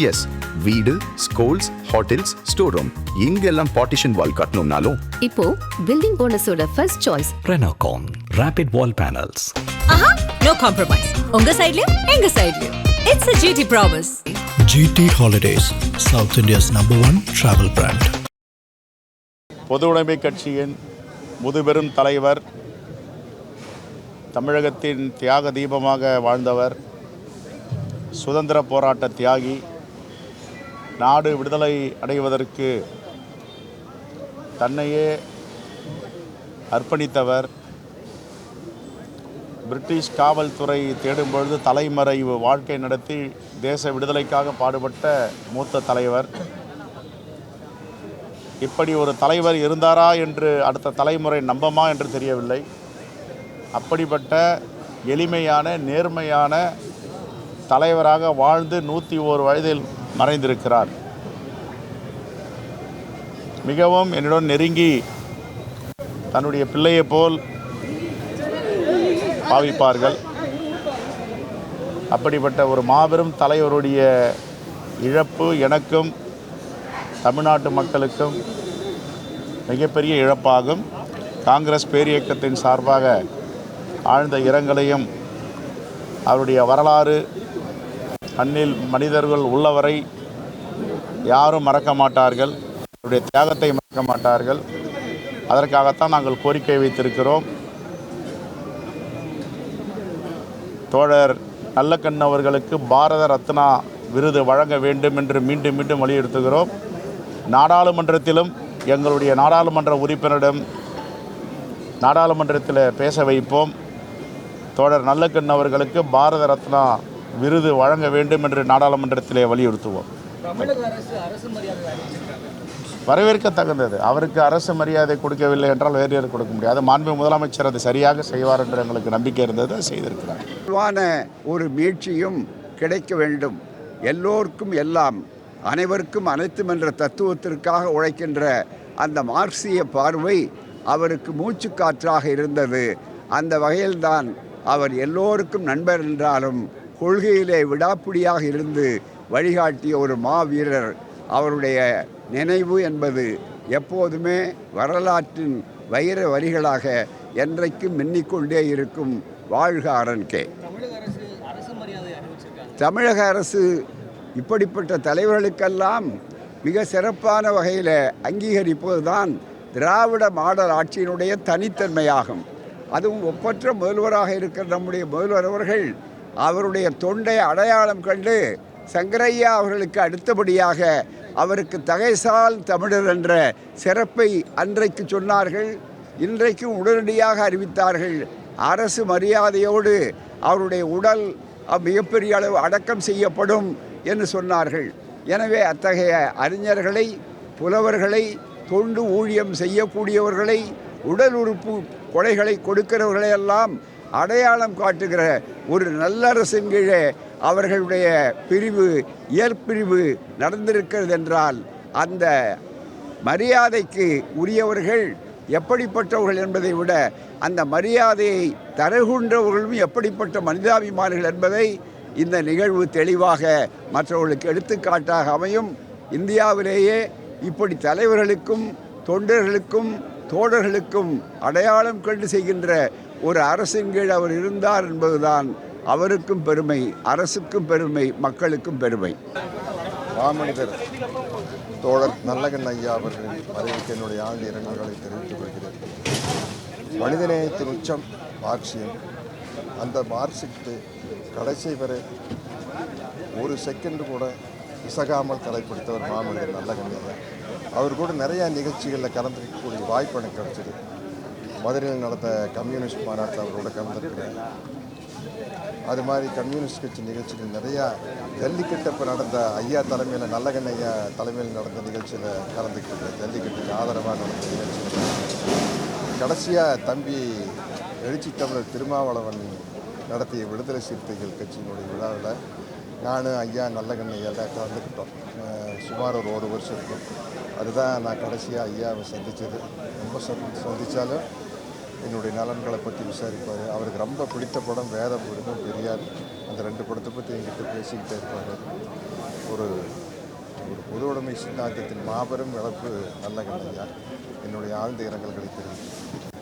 S, வீடு, schools, hotels, store room இங்கெல்லாம் partition wall கட்டணும்னாலும் இப்போ பில்டிங் ஓனர்ஸோட first choice Renocon Rapid Wall Panels. No compromise. உங்க சைடுலயும் எங்க சைடுலயும். It's a GT promise. GT Holidays, South India's #1 travel brand. பொதுவுடைமை கட்சியின் முதுபெரும் தலைவர், தமிழகத்தின் தியாக தீபமாக வாழ்ந்தவர், சுதந்திர போராட்ட தியாகி, நாடு விடுதலை அடைவதற்கு தன்னையே அர்ப்பணித்தவர், பிரிட்டிஷ் காவல்துறை தேடும் பொழுது தலைமறைவு வாழ்க்கை நடத்தி தேச விடுதலைக்காக பாடுபட்ட மூத்த தலைவர். இப்படி ஒரு தலைவர் இருந்தாரா என்று அடுத்த தலைமுறை நம்பமா என்று தெரியவில்லை. அப்படிப்பட்ட எளிமையான நேர்மையான தலைவராக வாழ்ந்து 101 வயதில் மறைந்திருக்கிறார். மிகவும் என்னுடன் நெருங்கி தன்னுடைய பிள்ளையை போல் பாவிப்பார்கள். அப்படிப்பட்ட ஒரு மாபெரும் தலைவருடைய இழப்பு எனக்கும் தமிழ்நாட்டு மக்களுக்கும் மிகப்பெரிய இழப்பாகும். காங்கிரஸ் பேரியக்கத்தின் சார்பாக ஆழ்ந்த இரங்கலையும், அவருடைய வரலாறு அந்நில் மனிதர்கள் உள்ளவரை யாரும் மறக்க மாட்டார்கள், அவருடைய தியாகத்தை மறக்க மாட்டார்கள். அதற்காகத்தான் நாங்கள் கோரிக்கை வைத்திருக்கிறோம். தோழர் நல்லக்கண் அவர்களுக்கு பாரத ரத்னா விருது வழங்க வேண்டும் என்று மீண்டும் மீண்டும் வலியுறுத்துகிறோம். நாடாளுமன்றத்திலும் எங்களுடைய நாடாளுமன்ற உறுப்பினரிடம் நாடாளுமன்றத்தில் பேச வைப்போம். தோழர் நல்லக்கண் அவர்களுக்கு பாரத ரத்னா விருது வழங்க வேண்டும் என்று நாடாளுமன்றத்திலே வலியுறுத்துவோம். வரவேற்க தகுந்தது. அவருக்கு அரசு மரியாதை கொடுக்கவில்லை என்றால் வேறு யாரும் கொடுக்க முடியாது. மாண்பு முதலமைச்சர் அதை சரியாக செய்வார் என்று எங்களுக்கு நம்பிக்கை இருந்தது, செய்திருக்கிறார். ஒரு மீட்சியும் கிடைக்க வேண்டும். எல்லோருக்கும் எல்லாம், அனைவருக்கும் அனைத்தும் என்ற தத்துவத்திற்காக உழைக்கின்ற அந்த மார்க்சிய பார்வை அவருக்கு மூச்சு காற்றாக இருந்தது. அந்த வகையில்தான் அவர் எல்லோருக்கும் நண்பர் என்றாலும் கொள்கையிலே விடாப்பிடியாக இருந்து வழிகாட்டிய ஒரு மாவீரர். அவருடைய நினைவு என்பது எப்போதுமே வரலாற்றின் வைர வரிகளாக என்றைக்கும் மின்னிக்கொண்டே இருக்கும். வாழ்க RNK. தமிழக அரசு இப்படிப்பட்ட தலைவர்களுக்கெல்லாம் மிக சிறப்பான வகையில் அங்கீகரிப்பது தான் திராவிட மாடல் ஆட்சியினுடைய தனித்தன்மையாகும். அதுவும் ஒப்பற்ற முதல்வராக இருக்கிற நம்முடைய முதல்வர் அவர்கள் அவருடைய தொண்டை அடையாளம் கண்டு சங்கரையா அவர்களுக்கு அடுத்தபடியாக அவருக்கு தகைசால் தமிழர் என்ற சிறப்பை அன்றைக்கு சொன்னார்கள். இன்றைக்கும் உடனடியாக அறிவித்தார்கள். அரசு மரியாதையோடு அவருடைய உடல் மிகப்பெரிய அளவு அடக்கம் செய்யப்படும் என்று சொன்னார்கள். எனவே அத்தகைய அறிஞர்களை, புலவர்களை, தொண்டு ஊழியம் செய்யக்கூடியவர்களை, உடல் உறுப்பு கொடைகளை கொடுக்கிறவர்களையெல்லாம் அடையாளம் காட்டுகிற ஒரு நல்லரசின் கீழே அவர்களுடைய பிரிவு, இயற்பிரிவு நடந்திருக்கிறது என்றால் அந்த மரியாதைக்கு உரியவர்கள் எப்படிப்பட்டவர்கள் என்பதை விட அந்த மரியாதையை தரகுன்றவர்களும் எப்படிப்பட்ட மனிதாபிமானிகள் என்பதை இந்த நிகழ்வு தெளிவாக மற்றவர்களுக்கு எடுத்துக்காட்டாக அமையும். இந்தியாவிலேயே இப்படி தலைவர்களுக்கும் தொண்டர்களுக்கும் தோழர்களுக்கும் அடையாளம் கண்டு செய்கின்ற ஒரு அரசின் கீழ் அவர் இருந்தார் என்பதுதான் அவருக்கும் பெருமை, அரசுக்கும் பெருமை, மக்களுக்கும் பெருமை. மாமனிதர் தோழர் நல்லகண்ண ஐயா அவர்களின் மறைவுக்கு என்னுடைய ஆழ்ந்த இரங்கல்களை தெரிவித்துக் கொள்கிறேன். மனிதநேயத்தின் உச்சம் மார்க்சியம். அந்த மார்க்சியத்தை கடைசி வரை ஒரு செகண்ட் கூட இசகாமல் கடைப்பிடித்தவர் மாமனிதர் நல்லகண்ண ஐயா. அவர் கூட நிறையா நிகழ்ச்சிகளில் கலந்துக்கக்கூடிய வாய்ப்பு எனக்கு கிடைச்சிது. மதுரையில் நடந்த கம்யூனிஸ்ட் மாநாட்டில் அவரோட கலந்துருக்கிறேன். அது மாதிரி கம்யூனிஸ்ட் கட்சி நிகழ்ச்சிகள் நிறையா, ஜல்லிக்கட்டு நடந்த ஐயா தலைமையில், நல்லகண்ண ஐயா தலைமையில் நடந்த நிகழ்ச்சியில் கலந்துக்கிட்டு, ஜல்லிக்கட்டுக்கு ஆதரவாக நடந்த நிகழ்ச்சியில் கடைசியாக தம்பி எழுச்சி தமிழர் திருமாவளவன் நடத்திய விடுதலை சிறுத்தைகள் கட்சியினுடைய விழாவில் நானும் ஐயா நல்லகண்ண ஐயாவில் கலந்துக்கிட்டோம். சுமார் ஒரு வருஷம் இருக்கும். அதுதான் நான் கடைசியாக ஐயாவை சந்தித்தது. ரொம்ப சந்தித்தாலும் என்னுடைய நலன்களை பற்றி விசாரிப்பார். அவருக்கு ரொம்ப பிடித்த படம் வேத படம், பெரியார். அந்த 2 படத்தை பற்றி என்கிட்ட பேசிக்கிட்டே இருப்பார். ஒரு பொதுவுடைமை சித்தாந்தத்தின் மாபெரும் இழப்பு நல்லகண்ணையா. என்னுடைய ஆழ்ந்த இரங்கல்களை தெரிவிக்கிறேன்.